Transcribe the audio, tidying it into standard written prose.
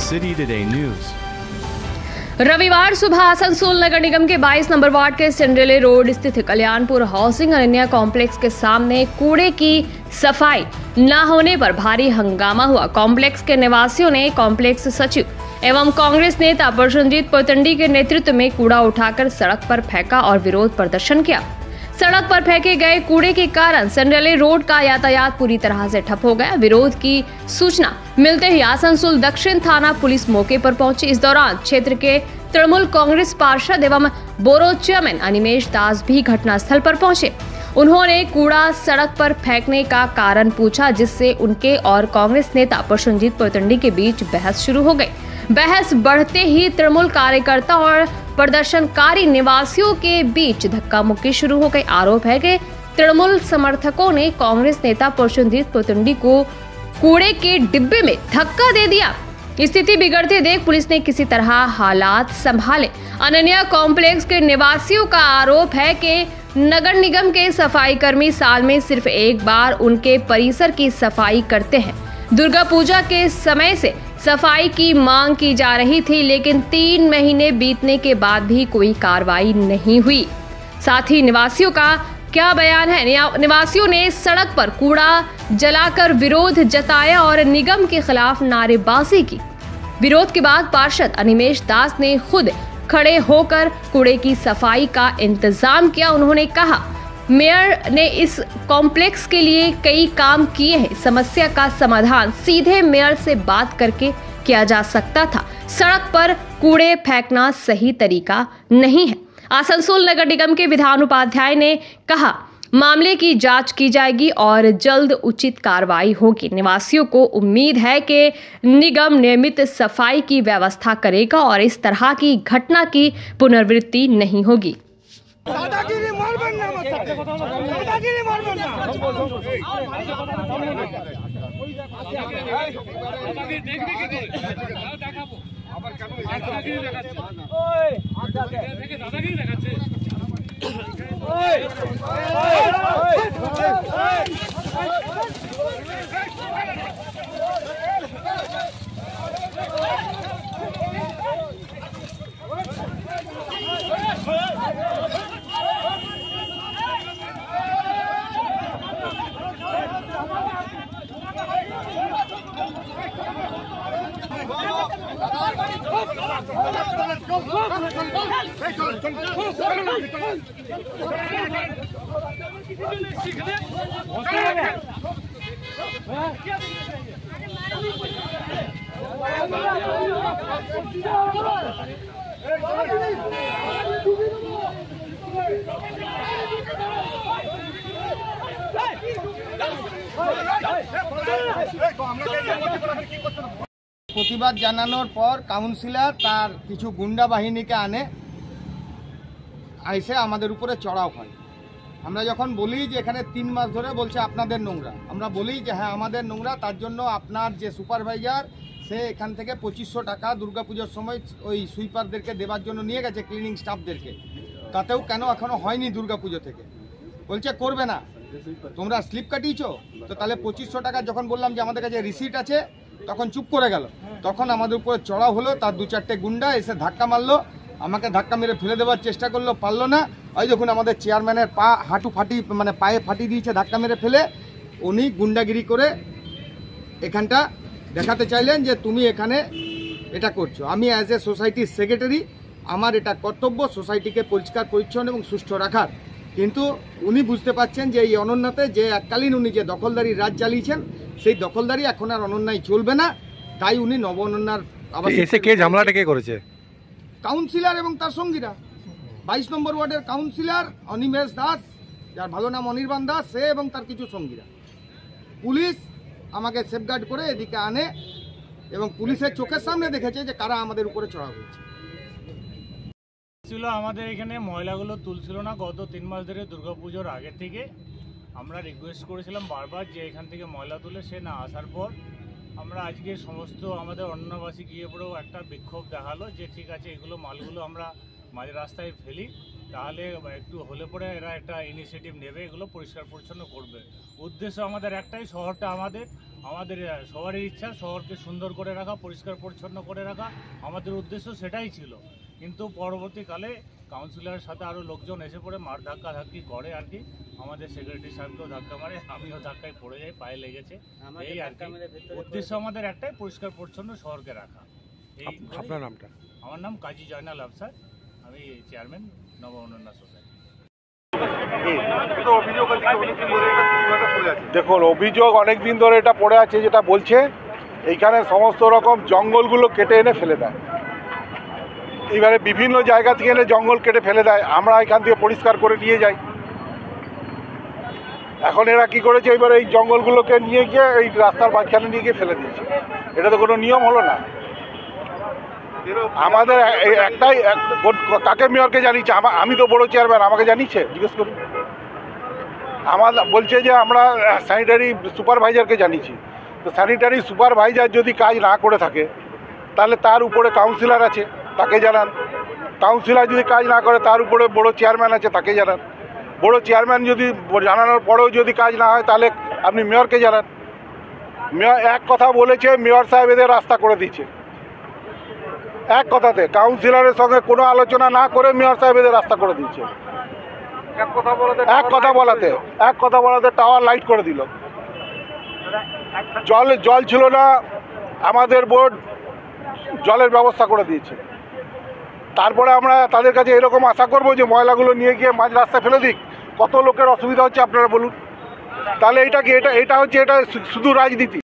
City Today News। रविवार सुबह आसनसोल नगर निगम के 22 नंबर वार्ड के सिंड्रेले रोड स्थित कल्याणपुर हाउसिंग अनन्या कॉम्प्लेक्स के सामने कूड़े की सफाई न होने पर भारी हंगामा हुआ। कॉम्प्लेक्स के निवासियों ने कॉम्प्लेक्स सचिव एवं कांग्रेस नेता प्रसन्नजीत पोतंडी के नेतृत्व में कूड़ा उठाकर सड़क पर फेंका और विरोध प्रदर्शन किया। सड़क पर फेंके गए कूड़े के कारण सिंड्रेले रोड का यातायात पूरी तरह से ठप हो गया। विरोध की सूचना मिलते ही आसनसोल दक्षिण थाना पुलिस मौके पर पहुंची। इस दौरान क्षेत्र के तृणमूल कांग्रेस पार्षद एवं बोरो चेयरमैन अनिमेश दास भी घटनास्थल पर पहुंचे। उन्होंने कूड़ा सड़क पर फेंकने का कारण पूछा, जिससे उनके और कांग्रेस नेता प्रसन्नजीत पोतंडी के बीच बहस शुरू हो गई। बहस बढ़ते ही तृणमूल कार्यकर्ता और प्रदर्शनकारी निवासियों के बीच धक्का मुक्की शुरू हो गई। आरोप है कि तृणमूल समर्थकों ने कांग्रेस नेता प्रसन्नजीत पोतंडी को कूड़े के डिब्बे में धक्का दे दिया। स्थिति बिगड़ते देख पुलिस ने किसी तरह हालात संभाले। अनन्या कॉम्प्लेक्स के निवासियों का आरोप है कि नगर निगम के सफाई कर्मी साल में सिर्फ एक बार उनके परिसर की सफाई करते हैं। दुर्गा पूजा के समय से सफाई की मांग की जा रही थी, लेकिन 3 महीने बीतने के बाद भी कोई कार्रवाई नहीं हुई। साथ ही निवासियों का क्या बयान है? निवासियों ने सड़क पर कूड़ा जलाकर विरोध जताया और निगम के खिलाफ नारेबाजी की। विरोध के बाद पार्षद अनिमेश दास ने खुद खड़े होकर कूड़े की सफाई का इंतजाम किया। उन्होंने कहा, मेयर ने इस कॉम्प्लेक्स के लिए कई काम किए हैं। समस्या का समाधान सीधे मेयर से बात करके किया जा सकता था। सड़क पर कूड़े फेंकना सही तरीका नहीं है। आसनसोल नगर निगम के विधान उपाध्याय ने कहा, मामले की जांच की जाएगी और जल्द उचित कार्रवाई होगी। निवासियों को उम्मीद है कि निगम नियमित सफाई की व्यवस्था करेगा और इस तरह की घटना की पुनरावृत्ति नहीं होगी। दादागिरी मारबेन ना मत दादागिरी मारबेन ना दादागिरी দেখবি কি দেখাবো আবার কেন দাদাগিরি দেখাচ্ছে ওই থেকে দাদাগিরি দেখাচ্ছে ওই প্রতিবাদ জানানোর পর কাউন্সিলর তার কিছু গুন্ডা বাহিনীকে আনে এসে আমাদের উপরে চড়াও হয়। আমরা যখন বলি যে এখানে 3 মাস ধরে বলছে আপনাদের নোংরা, আমরা বলি যে হ্যাঁ আমাদের নোংরা, তার জন্য আপনার যে সুপারভাইজার সে এখান থেকে 2500 টাকা দুর্গাপুজোর সময় ওই সুইপারদেরকে দেওয়ার জন্য নিয়ে গেছে, ক্লিনিং স্টাফদেরকে। তাতেও কেন এখনো হয়নি দুর্গাপুজো থেকে? বলছে করবে না, তোমরা স্লিপ কাটিয়েছো তো তাহলে 2500 টাকা। যখন বললাম যে আমাদের কাছে রিসিট আছে, তখন চুপ করে গেল। তখন আমাদের উপরে চড়া হলো, তার 2-4টে গুন্ডা এসে ধাক্কা মারলো, আমাকে ধাক্কা মেরে ফেলে দেওয়ার চেষ্টা করলো, পারলো না। ওই দেখুন আমাদের চেয়ারম্যানের পা হাঁটু ফাটি মানে পায়ে ফাটিয়ে দিয়েছে ধাক্কা মেরে ফেলে। উনি গুন্ডাগিরি করে এখানটা দেখাতে চাইলেন যে তুমি এখানে এটা করছো। আমি অ্যাজ এ সোসাইটির সেক্রেটারি, আমার এটা কর্তব্য সোসাইটিকে পরিষ্কার পরিচ্ছন্ন এবং সুষ্ঠু রাখার। কিন্তু উনি বুঝতে পারছেন যে এই অনন্যাতে যে এককালীন উনি যে দখলদারি রাজ চালিয়েছেন, সেই দখলদারি এখন আর অনন্যায় চলবে না। তাই উনি নব অনন্যার এসে কে ঝামেলাটা কে করেছে? কাউন্সিলর এবং তার সঙ্গীরা। 22 নম্বর ওয়ার্ডের কাউন্সিলর অনিমেষ দাস, যার ভালো নাম অনির্বাণ দাস, সে এবং তার কিছু সঙ্গীরা। পুলিশ আমাকে সেফগার্ড করে এদিকে আনে এবং পুলিশের চোখের সামনে দেখেছে যে কারা আমাদের উপরে চড়া হয়েছে। ছিল আমাদের এখানে ময়লাগুলো তুলছিল না গত 3 মাস ধরে। দুর্গাপুজোর আগে থেকে আমরা রিকোয়েস্ট করেছিলাম বারবার যে এখান থেকে ময়লা তুলে, সে না আসার পর আমরা আজকে সমস্ত আমাদের অন্যবাসী গিয়ে পড়েও একটা বিক্ষোভ দেখালো যে ঠিক আছে এগুলো মালগুলো আমরা মাঝ রাস্তায় ফেলি, তাহলে একটু হলে পরে এরা একটা ইনিশিয়েটিভ নেবে, এগুলো পরিষ্কার পরিচ্ছন্ন করবে। উদ্দেশ্য আমাদের একটাই, শহরটা আমাদের, আমাদের সবারই ইচ্ছা শহরকে সুন্দর করে রাখা, পরিষ্কার পরিচ্ছন্ন করে রাখা, আমাদের উদ্দেশ্য সেটাই ছিল। কিন্তু পরবর্তীকালে কাউন্সিলরের সাথে আরও লোকজন এসে পড়ে মার ধাক্কি করে আর কি। আমাদের সেক্রেটারি সাহেবকেও ধাক্কা মারে, আমিও ধাক্কায় পড়ে যাই, পায়ে লেগেছে। এই আর কি উদ্দেশ্য আমাদের একটাই, পরিষ্কার পরিচ্ছন্ন শহরকে রাখা। এই আপনার নামটা? আমার নাম কাজী জয়নাল আফসার, আমি চেয়ারম্যান নব উন্নয়ন সোসাইটি। দেখুন, অভিযোগ অনেক দিন ধরে এটা পড়ে আছে, যেটা বলছে এইখানে সমস্ত রকম জঙ্গলগুলো কেটে এনে ফেলে দেয়। এবারে বিভিন্ন জায়গা থেকে এনে জঙ্গল কেটে ফেলে দেয়, আমরা এখান থেকে পরিষ্কার করে নিয়ে যাই। এখন এরা কি করেছে, এবারে এই জঙ্গলগুলোকে নিয়ে গিয়ে এই রাস্তার মাঝখানে নিয়ে গিয়ে ফেলে দিয়েছে। এটা তো কোনো নিয়ম হলো না। আমাদের একটাই, কাকে মেয়রকে জানিয়েছে? আমি তো বড় চেয়ারম্যান, আমাকে জানিয়েছে? জিজ্ঞেস করুন। আমার বলছে যে আমরা স্যানিটারি সুপারভাইজারকে জানিয়েছি। তো স্যানিটারি সুপারভাইজার যদি কাজ না করে থাকে তাহলে তার উপরে কাউন্সিলর আছে, তাকে জানান। কাউন্সিলর যদি কাজ না করে তার উপরে বড় চেয়ারম্যান আছে, তাকে জানান। বড় চেয়ারম্যান যদি জানানোর পরেও যদি কাজ না হয় তাহলে আপনি মেয়রকে জানান। মেয়র এক কথা বলেছে, মেয়র সাহেব এদের রাস্তা করে দিচ্ছে এক কথাতে, কাউন্সিলরের সঙ্গে কোনো আলোচনা না করে মেয়র সাহেব এদের রাস্তা করে দিচ্ছে। এক কথা বলাতে টাওয়ার লাইট করে দিল। জল ছিল না, আমাদের বোর্ড জলের ব্যবস্থা করে দিয়েছে। তারপরে আমরা তাদের কাছে এরকম আশা করব যে ময়লাগুলো নিয়ে গিয়ে মাঝ রাস্তায় ফেলে দিক। কত লোকের অসুবিধা হচ্ছে আপনারা বলুন। তাহলে এটা কি, এটা হচ্ছে এটা শুধু রাজনীতি?